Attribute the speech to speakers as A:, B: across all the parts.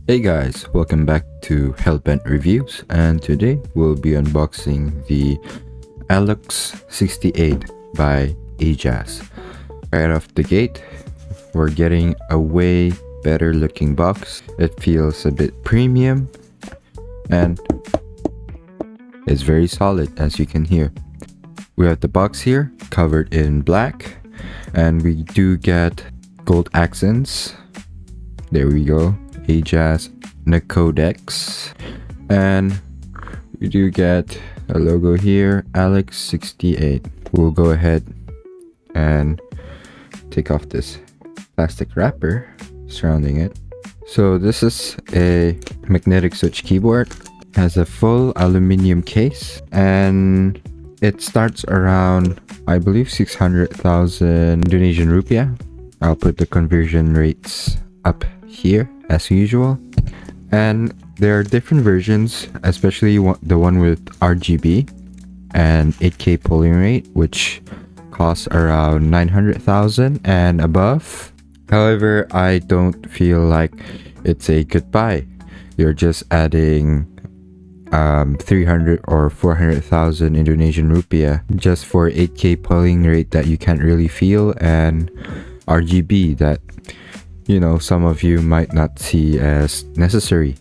A: Hey guys, welcome back to Hellbent Reviews, and today we'll be unboxing the ALUX68 by Ajazz. Right off the gate, we're getting a way better looking box. It feels a bit premium and it's very solid, as you can hear. We have the box here covered in black, and we do get gold accents. There we go. Ajazz Codex, and we do get a logo here, ALUX68. We'll go ahead and take off this plastic wrapper surrounding it. So this is a magnetic switch keyboard, has a full aluminum case, and it starts around, I believe, 600,000 Indonesian rupiah. I'll put the conversion rates up here as usual. And there are different versions, especially the one with RGB and 8K polling rate, which costs around 900,000 and above. However, I don't feel like it's a good buy. You're just adding 300 or 400,000 Indonesian rupiah just for 8K polling rate that you can't really feel, and RGB that, you know, some of you might not see as necessary.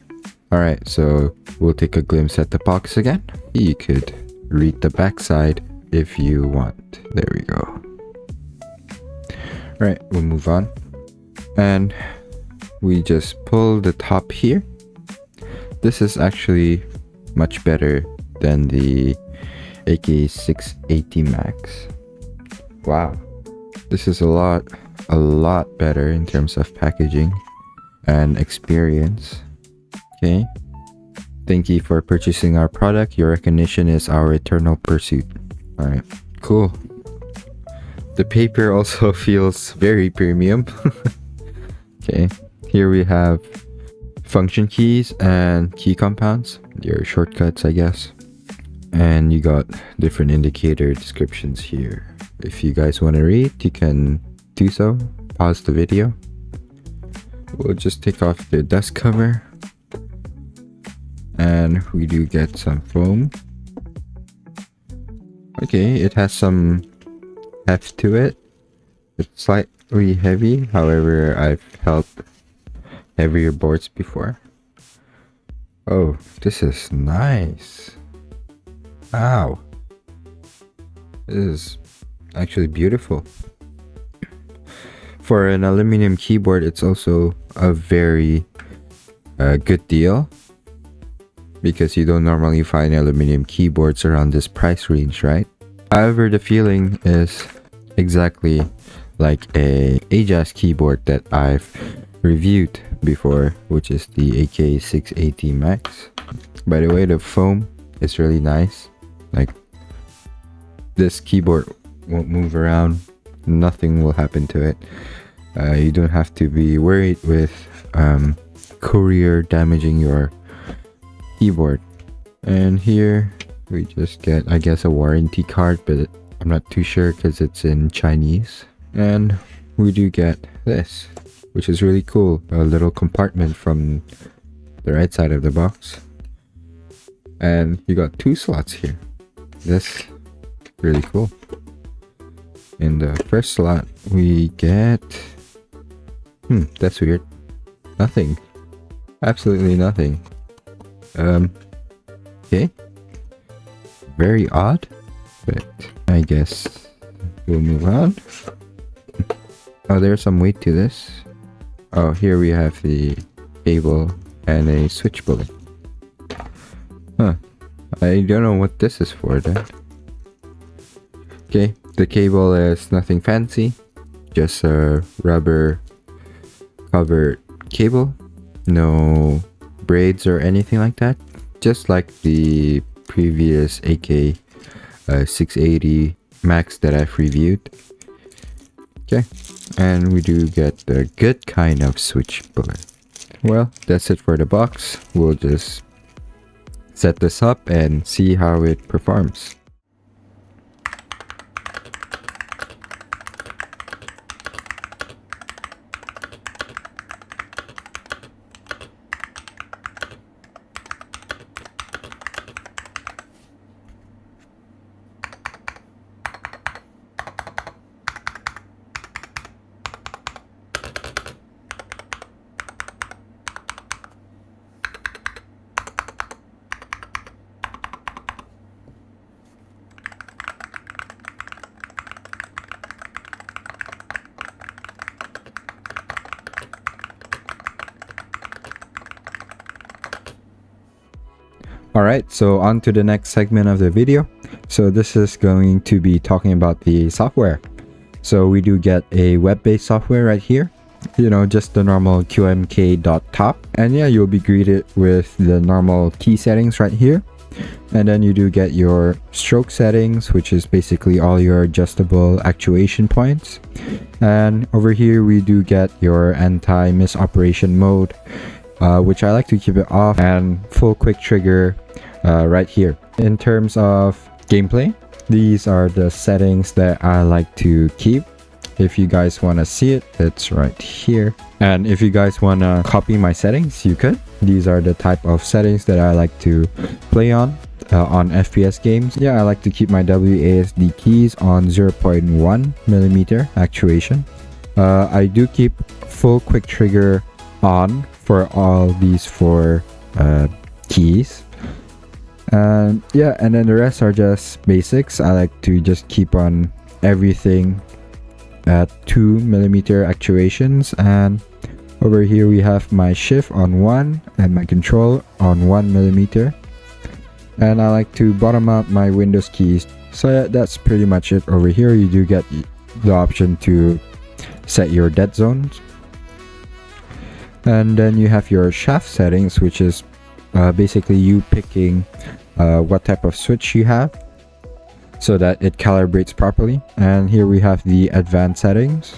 A: Alright, so we'll take a glimpse at the box again. You could read the backside if you want. There we go. Alright, we'll move on. And we just pull the top here. This is actually much better than the AK680 Max. Wow. This is a lot better in terms of packaging and experience. Okay, thank you for purchasing our product. Your recognition is our eternal pursuit. All right, cool. The paper also feels very premium. Okay, here we have function keys and key compounds, your shortcuts, I guess. And you got different indicator descriptions here. If you guys want to read, you can do so. Pause the video. We'll just take off the dust cover, and we do get some foam. Okay, it has some heft to it. It's slightly heavy, however I've held heavier boards before. Oh, this is nice. Wow, this is actually beautiful. For an aluminum keyboard, it's also a very good deal, because you don't normally find aluminum keyboards around this price range, right? However, the feeling is exactly like a Ajazz keyboard that I've reviewed before, which is the AK680 Max. By the way, the foam is really nice. Like, this keyboard won't move around, nothing will happen to it. You don't have to be worried with courier damaging your keyboard. And here we just get, I guess, a warranty card, but I'm not too sure because it's in Chinese. And we do get this, which is really cool, a little compartment from the right side of the box. And you got 2 slots here. That's really cool. In the first slot we get that's weird. Nothing. Absolutely nothing. Okay. Very odd, but I guess we'll move on. Oh, there's some weight to this. Oh, here we have the cable and a switch bullet. Huh. I don't know what this is for then. Okay, the cable is nothing fancy. Just a rubber covered cable. No braids or anything like that. Just like the previous AK680 Max that I've reviewed. Okay, and we do get the good kind of switch bullet. Well, that's it for the box. We'll just set this up and see how it performs. Alright, so on to the next segment of the video. So this is going to be talking about the software. So we do get a web-based software right here. You know, just the normal QMK.top. And yeah, you'll be greeted with the normal key settings right here. And then you do get your stroke settings, which is basically all your adjustable actuation points. And over here we do get your anti-miss operation mode, which I like to keep it off, and full quick trigger right here. In terms of gameplay, these are the settings that I like to keep. If you guys want to see it, it's right here. And if you guys want to copy my settings, you could. These are the type of settings that I like to play on FPS games. Yeah, I like to keep my WASD keys on 0.1mm actuation. I do keep full quick trigger on for all these 4 keys. Yeah, and then the rest are just basics. I like to just keep on everything at 2mm actuations, and over here we have my shift on 1 and my control on 1mm, and I like to bottom up my Windows keys. So yeah, that's pretty much it. Over here you do get the option to set your dead zones, and then you have your shaft settings, which is basically you picking what type of switch you have so that it calibrates properly. And here we have the advanced settings,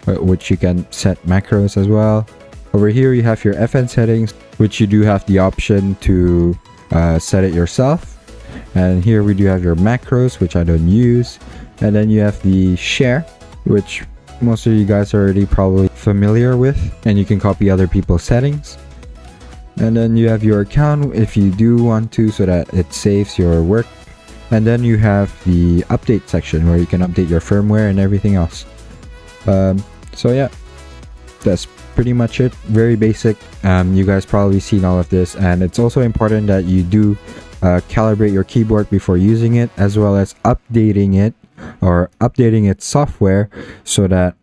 A: which you can set macros as well. Over here you have your FN settings, which you do have the option to set it yourself. And here we do have your macros, which I don't use. And then you have the share, which most of you guys are already probably familiar with, and you can copy other people's settings. And then you have your account if you do want to, so that it saves your work. And then you have the update section where you can update your firmware and everything else. So yeah, that's pretty much it. Very basic. You guys probably seen all of this, and it's also important that you do calibrate your keyboard before using it, as well as updating it or updating its software so that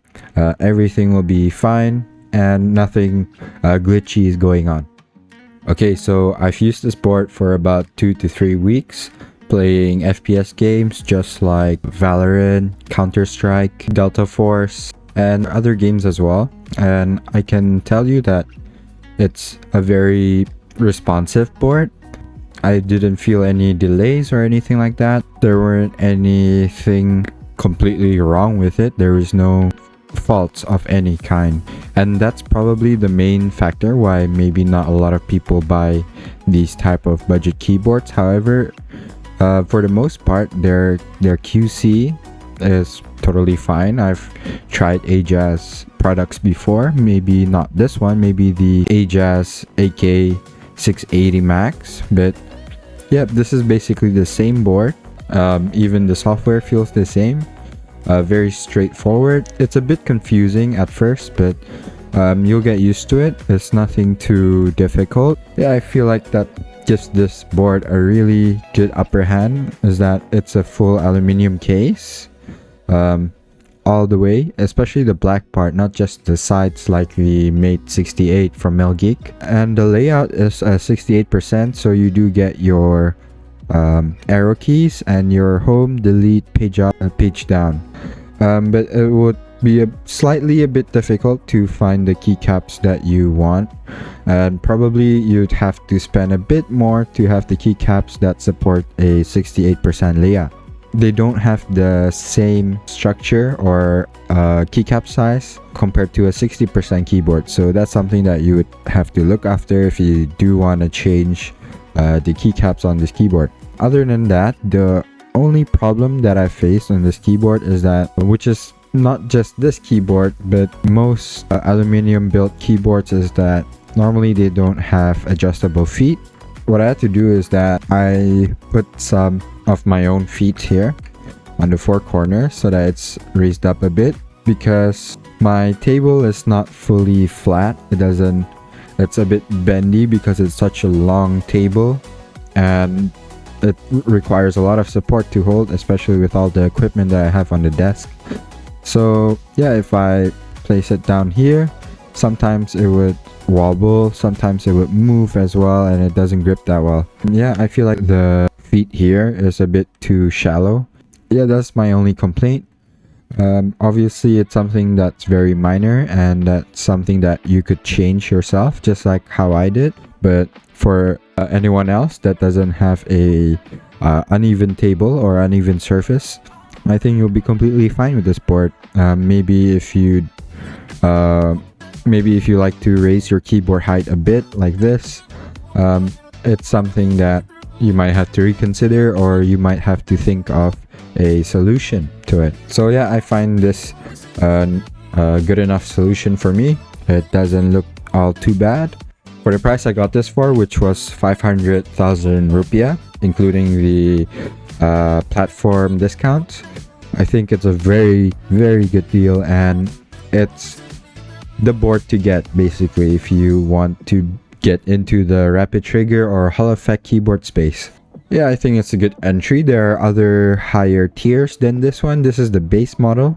A: everything will be fine and nothing glitchy is going on. Okay, so I've used this board for about 2 to 3 weeks, playing FPS games just like Valorant, Counter-Strike, Delta Force, and other games as well. And I can tell you that it's a very responsive board. I didn't feel any delays or anything like that. There weren't anything completely wrong with it. There was no faults of any kind, and that's probably the main factor why maybe not a lot of people buy these type of budget keyboards. However, for the most part, their QC is totally fine. I've tried Ajazz products before, maybe not this one, maybe the Ajazz ALUX68 Max, but yeah, this is basically the same board. Even the software feels the same. Very straightforward. It's a bit confusing at first, but you'll get used to it. It's nothing too difficult. Yeah, I feel like that gives this board a really good upper hand, is that it's a full aluminum case all the way, especially the black part, not just the sides like the Mate 68 from Melgeek. And the layout is 68%, so you do get your arrow keys and your home, delete, page up, and page down. But it would be slightly a bit difficult to find the keycaps that you want, and probably you'd have to spend a bit more to have the keycaps that support a 68% layout. They don't have the same structure or keycap size compared to a 60% keyboard, so that's something that you would have to look after if you do want to change the keycaps on this keyboard. Other than that, the only problem that I faced on this keyboard is that, which is not just this keyboard but most aluminum built keyboards, is that normally they don't have adjustable feet. What I had to do is that I put some of my own feet here on the 4 corners so that it's raised up a bit, because my table is not fully flat. It's a bit bendy because it's such a long table, and it requires a lot of support to hold, especially with all the equipment that I have on the desk. So yeah, if I place it down here, Sometimes it would wobble, sometimes it would move as well, and it doesn't grip that well. Yeah, I feel like the feet here is a bit too shallow. Yeah, that's my only complaint. Obviously it's something that's very minor, and that's something that you could change yourself, just like how I did. But for anyone else that doesn't have a uneven table or uneven surface, I think you'll be completely fine with this board. Maybe if you like to raise your keyboard height a bit like this, it's something that you might have to reconsider, or you might have to think of a solution to it. So yeah, I find this a good enough solution for me. It doesn't look all too bad. For the price I got this for, which was 500,000 rupiah, including the platform discount, I think it's a very, very good deal, and it's the board to get basically if you want to get into the rapid trigger or Hall effect keyboard space. Yeah, I think it's a good entry. There are other higher tiers than this one. This is the base model.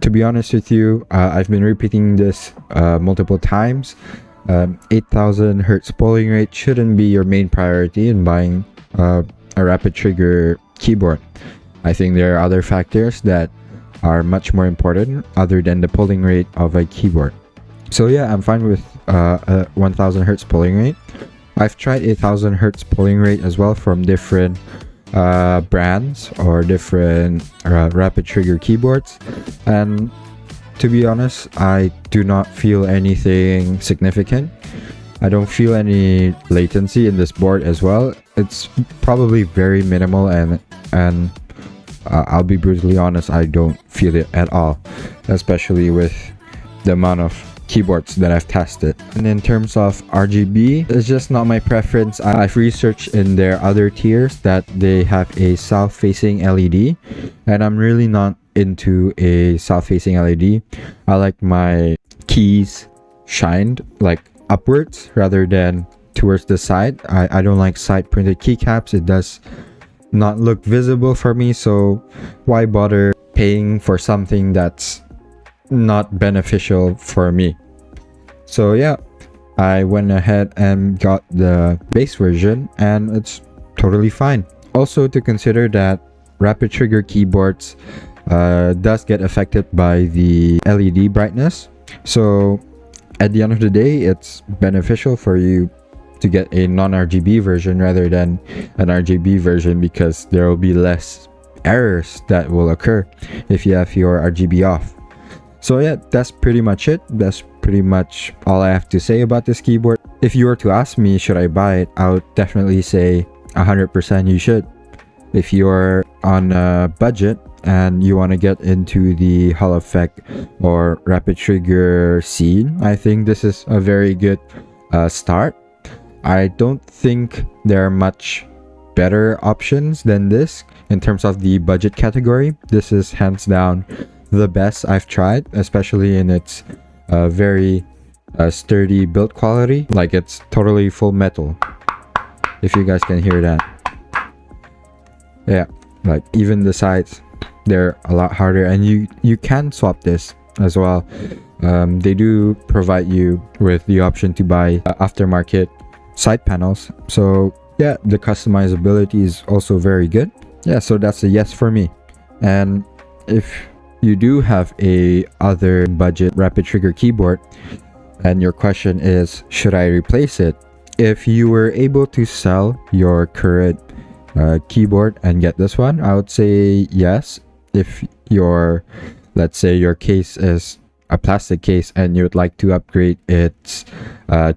A: To be honest with you, I've been repeating this multiple times. 8,000 hertz polling rate shouldn't be your main priority in buying a rapid trigger keyboard. I think there are other factors that are much more important other than the polling rate of a keyboard. So yeah, I'm fine with a 1000 hertz polling rate. I've tried 1000 hertz polling rate as well from different brands or different rapid trigger keyboards, and to be honest, I do not feel anything significant. I don't feel any latency in this board as well. It's probably very minimal, and I'll be brutally honest, I don't feel it at all, especially with the amount of keyboards that I've tested. And in terms of RGB, it's just not my preference. I've researched in their other tiers that they have a south-facing LED, and I'm really not into a south-facing LED. I like my keys shined like upwards rather than towards the side. I don't like side printed keycaps. It does not look visible for me, so why bother paying for something that's not beneficial for me? So yeah, I went ahead and got the base version, and it's totally fine. Also to consider that rapid trigger keyboards does get affected by the LED brightness, so at the end of the day it's beneficial for you to get a non-RGB version rather than an RGB version, because there will be less errors that will occur if you have your RGB off. So yeah, that's pretty much it. That's pretty much all I have to say about this keyboard. If you were to ask me should I buy it, I would definitely say 100% you should. If you're on a budget and you want to get into the Hall effect or rapid trigger scene, I think this is a very good start. I don't think there are much better options than this in terms of the budget category. This is hands down the best I've tried, especially in its very sturdy build quality. Like, it's totally full metal, if you guys can hear that. Yeah, like even the sides, they're a lot harder, and you can swap this as well. They do provide you with the option to buy aftermarket side panels, so yeah, the customizability is also very good. Yeah, so that's a yes for me. And if you do have a other budget rapid trigger keyboard and your question is should I replace it, if you were able to sell your current keyboard and get this one, I would say yes. If your, let's say your case is a plastic case and you would like to upgrade its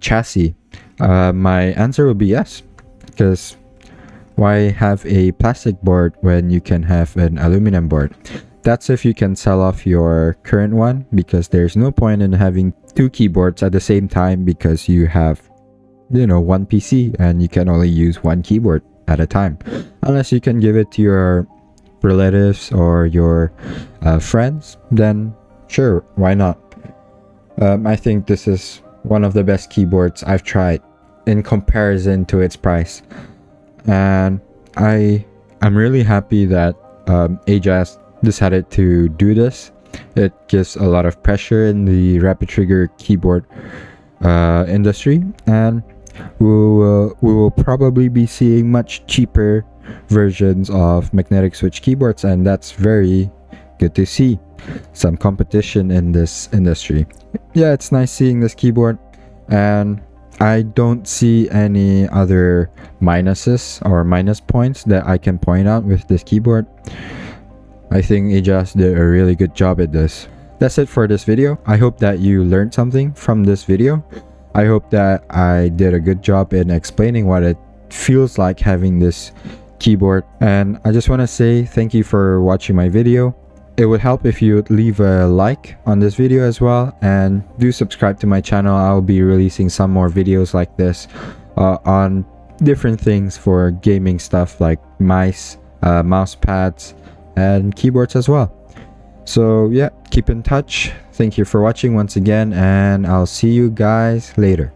A: chassis, my answer would be yes, because why have a plastic board when you can have an aluminum board? That's if you can sell off your current one, because there's no point in having two keyboards at the same time, because you have, you know, one PC and you can only use one keyboard at a time, unless you can give it to your relatives or your friends. Then sure, why not? I think this is one of the best keyboards I've tried in comparison to its price, and I'm really happy that Ajazz decided to do this. It gives a lot of pressure in the rapid trigger keyboard industry, and we will probably be seeing much cheaper versions of magnetic switch keyboards, and that's very good to see some competition in this industry. Yeah, it's nice seeing this keyboard, and I don't see any other minuses or minus points that I can point out with this keyboard. I think Ajazz did a really good job at this. That's it for this video. I hope that you learned something from this video. I hope that I did a good job in explaining what it feels like having this keyboard. And I just want to say thank you for watching my video. It would help if you would leave a like on this video as well, and do subscribe to my channel. I'll be releasing some more videos like this on different things for gaming stuff like mice, mouse pads, and keyboards as well. So yeah, keep in touch. Thank you for watching once again, and I'll see you guys later.